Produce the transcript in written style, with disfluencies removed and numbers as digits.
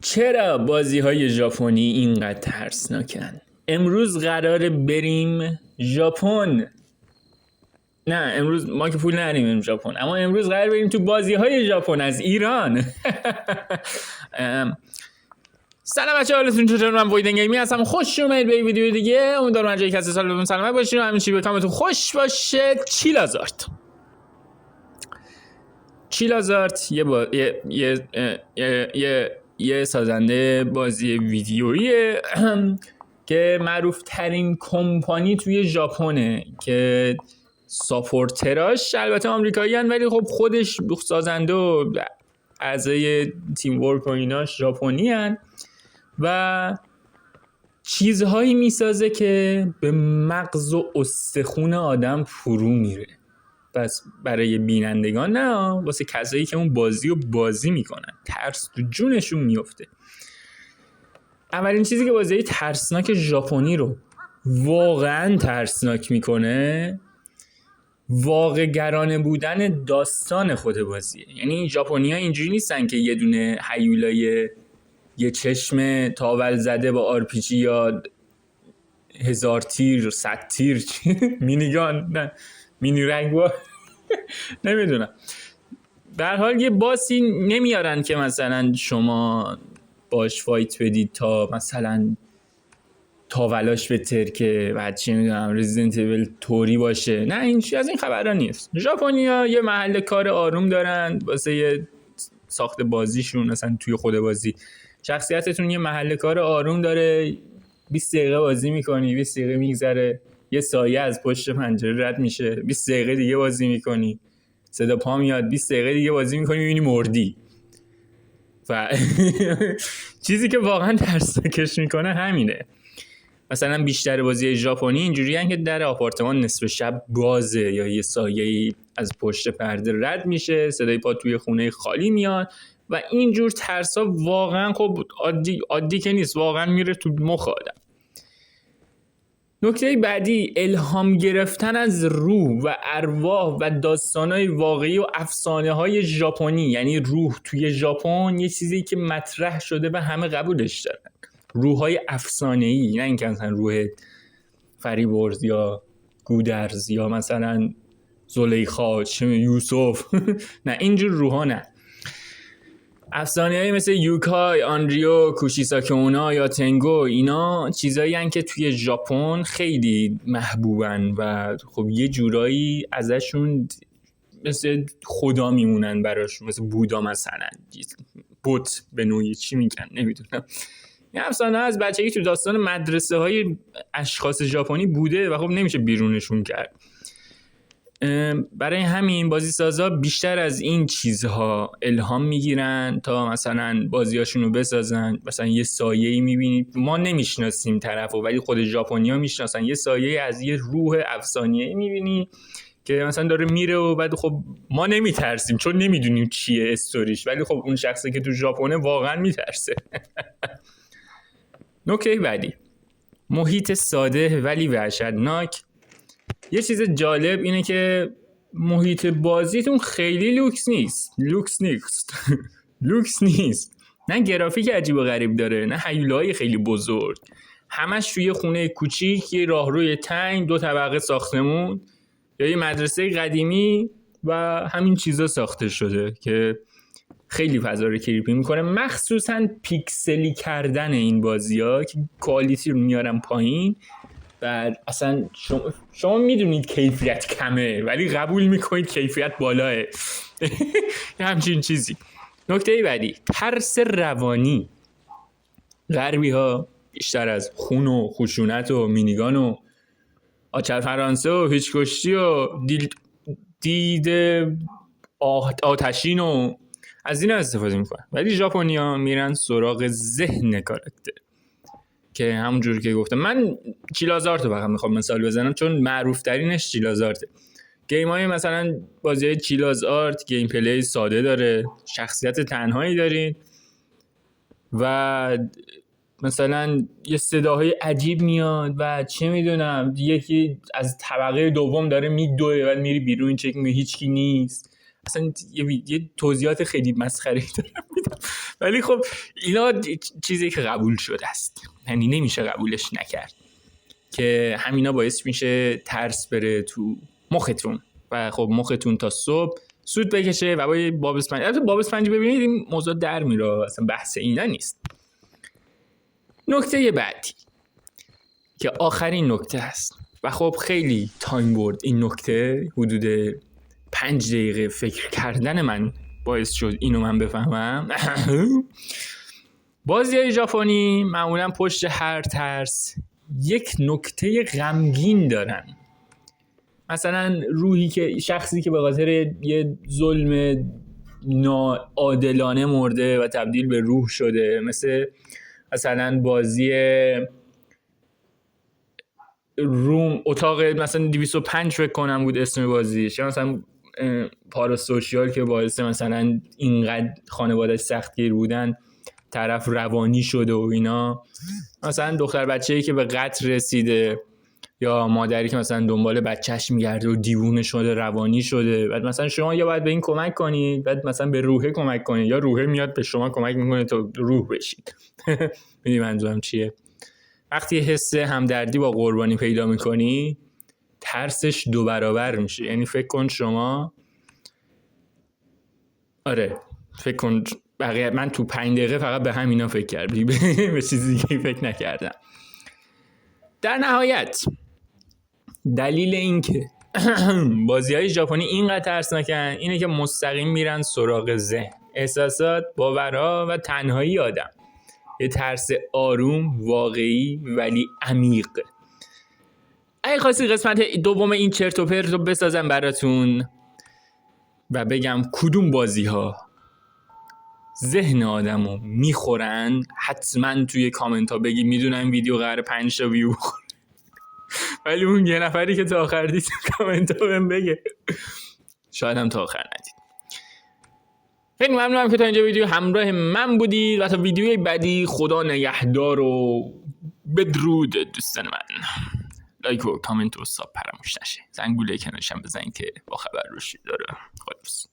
چرا بازی‌های ژاپنی اینقدر ترسناکن؟ امروز قراره بریم ژاپن. نه امروز ما که پول نداریم ژاپن، اما امروز قراره بریم تو بازی‌های ژاپن از ایران. سلام بچه‌ها، حالتون چطوره؟ من ویدن گیمی هستم. خوش اومدید به ویدیو دیگه. امیدوارم هر جایی که هستید سالم سلامت باشید و همین چی به کامتون خوش باشه. چیلازارت یه سازنده بازی ویدیوییه که معروف ترین کمپانی توی ژاپنه که ساپورتراش البته آمریکایی هن، ولی خب خودش سازنده و اعضای تیم ورک و ایناش ژاپنی هن و چیزهایی میسازه که به مغز و استخون آدم فرو میره. بس برای بینندگان نه، واسه کسایی که اون بازی رو بازی میکنن ترس تو جونشون میفته. اولین چیزی که بازی ترسناک ژاپنی رو واقعا ترسناک میکنه واقع گرانه بودن داستان خود بازیه. یعنی ژاپنی‌ها اینجوری نیستن که یه دونه هیولای یه چشم تاول زده با آرپیجی یا 1000 تیر 100 تیر مینیگان نه مینی رنگ با نمیدونم. به هر حال یه باسی نمیارن که مثلا شما باش فایت بدید تا مثلا تاولاش به ترکه و چی میدونم رزیدنت ایول توری باشه. نه این چیز از این خبرها نیست. ژاپنی‌ها یه محل کار آروم دارن واسه یه ساخت بازیشون. مثلا توی خود بازی شخصیتتون یه محل کار آروم داره، 20 دقیقه بازی میکنی، 20 دقیقه میگذره یه سایه از پشت پنجره رد میشه، 20 دقیقه دیگه بازی میکنی صدا پا میاد، 20 دقیقه دیگه بازی میکنی میبینی مردی. و چیزی که واقعا ترسناکش میکنه همینه. مثلا بیشتر بازی ژاپنی اینجوری هن که در آپارتمان نصف شب بازه یا یه سایه از پشت پرده رد میشه، صدای پا توی خونه خالی میاد و اینجور ترسا واقعا خب عادی که نیست، واقعا میره تو مخ آدم. نکته بعدی، الهام گرفتن از روح و ارواح و داستانهای واقعی و افسانه‌های ژاپنی. یعنی روح توی ژاپن یه چیزی که مطرح شده و همه قبولش دارن. روح‌های افسانه‌ای، نه اینکه مثلا روح فریبرز یا گودرز یا مثلا زلیخا یوسف نه اینجور روح‌ها نه. افسانه‌ای مثل یوکای، آنریو، کوشیساکه اونا یا تنگو، اینا چیزایی هن که توی ژاپن خیلی محبوبن و خب یه جورایی ازشون مثل خدا میمونن براشون، مثل بودا مثلا، بت به نوعی چی میگن نمیدونم. این افسانه از بچگی تو داستان مدرسه های اشخاص ژاپنی بوده و خب نمیشه بیرونشون کرد. برای همین بازی سازا بیشتر از این چیزها الهام میگیرن تا مثلا بازیاشون رو بسازن. مثلا یه سایه‌ای میبینید، ما نمیشناسیم طرفو ولی خود ژاپنی‌ها میشناسن، یه سایه از یه روح افسانه‌ای میبینی که مثلا داره میره و بعد خب ما نمیترسیم چون نمیدونیم چیه استوریش، ولی خب اون شخصی که تو ژاپنه واقعا میترسه. نکته بعدی، محیط ساده ولی وحشتناک. یه چیز جالب اینه که محیط بازیتون خیلی لوکس نیست. نه گرافیک عجیب و غریب داره، نه هیولای خیلی بزرگ، همش توی خونه کوچیک، یه راهروی تنگ، 2 طبقه ساختمون یا یه مدرسه قدیمی و همین چیزا ساخته شده که خیلی فضا رو کریپی میکنه. مخصوصا پیکسلی کردن این بازی‌ها که کوالیتی رو میارن پایین و اصلا شما میدونید کیفیت کمه ولی قبول میکنید کیفیت بالاه. همچین چیزی. نکته بعدی، ترس روانی. غربی ها بیشتر از خون و خشونت و مینیگان و آچر فرانسه و هیچکشتی و دید آتشین و از این استفاده میکنن، ولی ژاپنی‌ها میرن سراغ ذهن کاراکتر که همونجوری که گفتم. من چیلازارت رو فقط میخوام مثال بزنم چون معروف ترینش چیلازارته. گیم های مثلا بازی های چیلازارت گیم پلی ساده داره، شخصیت تنهایی دارید و مثلا یه صداهای عجیب میاد و چه میدونم یکی از طبقه دوم داره میدوه و میری بیرون چک میگه هیچکی نیست. اصلا یه توضیحات خیلی مسخره‌ای دارم میدم، ولی خب اینا چیزی که قبول شده است، یعنی نمیشه قبولش نکرد، که همینا باعث میشه ترس بره تو مختون و خب مختون تا صبح سود بکشه و با باب اسفنجی. البته باب اسفنجی ببینید این موضوع در میره، اصلا بحث اینا نیست. نکته بعدی که آخرین نکته است و خب خیلی تایم برد این نکته، حدود 5 دقیقه فکر کردن من باعث شد اینو من بفهمم. بازی‌های ژاپنی معمولا پشت هر ترس یک نکته غمگین دارن. مثلا روحی که شخصی که به خاطر یه ظلم ناعادلانه مرده و تبدیل به روح شده، مثلا بازی روم اتاق مثلا 205 فکر کنم بود اسم بازیش، یا مثلا پاراسوشیال که باعث مثلا اینقدر خانواده‌اش سختگیر بودن طرف روانی شده و اینا، مثلا دختر بچه‌ای که به قتل رسیده، یا مادری که مثلا دنبال بچه‌ش میگرده و دیوونه شده روانی شده، بعد مثلا شما یا باید به این کمک کنید، بعد مثلا به روحه کمک کنید، یا روحه میاد به شما کمک میکنه تا روح بشید. میدونی منظورم چیه؟ وقتی حس همدردی با قربانی پیدا میکنی ترسش 2 برابر میشه. یعنی فکر کن شما، آره فکر کن بقیه، من تو 5 دقیقه فقط به همینا فکر کردم، به چیزی که فکر نکردم. در نهایت دلیل این که بازی‌های ژاپنی اینقدر ترسناکن اینه که مستقیم میرن سراغ ذهن، احساسات، باورها و تنهایی آدم. یه ترس آروم، واقعی ولی عمیق. اگه خواستی قسمت دوم این چرت و پرت رو بسازم براتون و بگم کدوم بازی‌ها ذهن آدمو میخورن، حتما توی کامنت ها بگی. میدونم ویدیو قراره 5 تا ویو بخوره، ولی اون یه نفری که تا آخر دید کامنت ها بهم بگه، شاید هم تا آخر ندید. خیلی ممنونم که تا اینجا ویدیو همراه من بودید و تا ویدیوی بعدی خدا نگهدار و بدرود دوستان من. لایک و کامنت و ساب فراموش نشه، زنگوله کنارشم بزنید که با خبر روشید داره. خداحافظ.